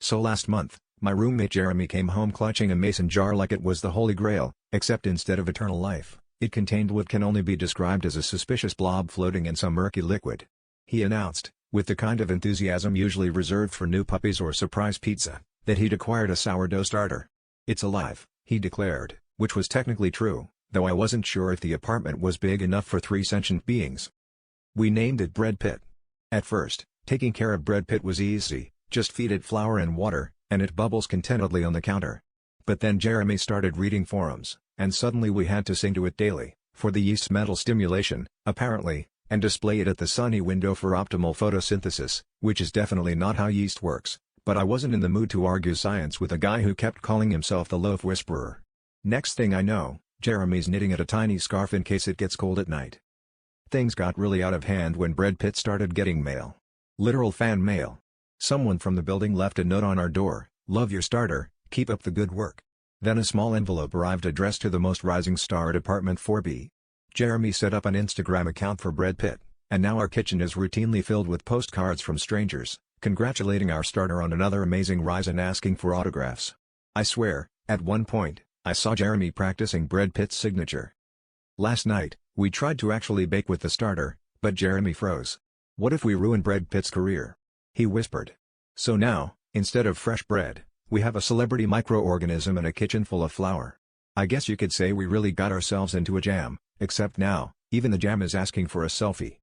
So last month, my roommate Jeremy came home clutching a mason jar like it was the Holy Grail, except instead of eternal life, it contained what can only be described as a suspicious blob floating in some murky liquid. He announced, with the kind of enthusiasm usually reserved for new puppies or surprise pizza, that he'd acquired a sourdough starter. "It's alive," he declared, which was technically true, though I wasn't sure if the apartment was big enough for 3 sentient beings. We named it Bread Pit. At first, taking care of Bread Pit was easy, just feed it flour and water, and it bubbles contentedly on the counter. But then Jeremy started reading forums, and suddenly we had to sing to it daily, for the yeast's mental stimulation, apparently, and display it at the sunny window for optimal photosynthesis, which is definitely not how yeast works, but I wasn't in the mood to argue science with a guy who kept calling himself the loaf whisperer. Next thing I know, Jeremy's knitting at a tiny scarf in case it gets cold at night. Things got really out of hand when Bread Pit started getting mail. Literal fan mail. Someone from the building left a note on our door, "Love your starter, keep up the good work." Then a small envelope arrived addressed to the most rising star at apartment 4B. Jeremy set up an Instagram account for Bread Pit, and now our kitchen is routinely filled with postcards from strangers, congratulating our starter on another amazing rise and asking for autographs. I swear, at one point, I saw Jeremy practicing Bread Pit's signature. Last night, we tried to actually bake with the starter, but Jeremy froze. "What if we ruin Bread Pit's career?" he whispered. So now, instead of fresh bread, we have a celebrity microorganism and a kitchen full of flour. I guess you could say we really got ourselves into a jam, except now, even the jam is asking for a selfie.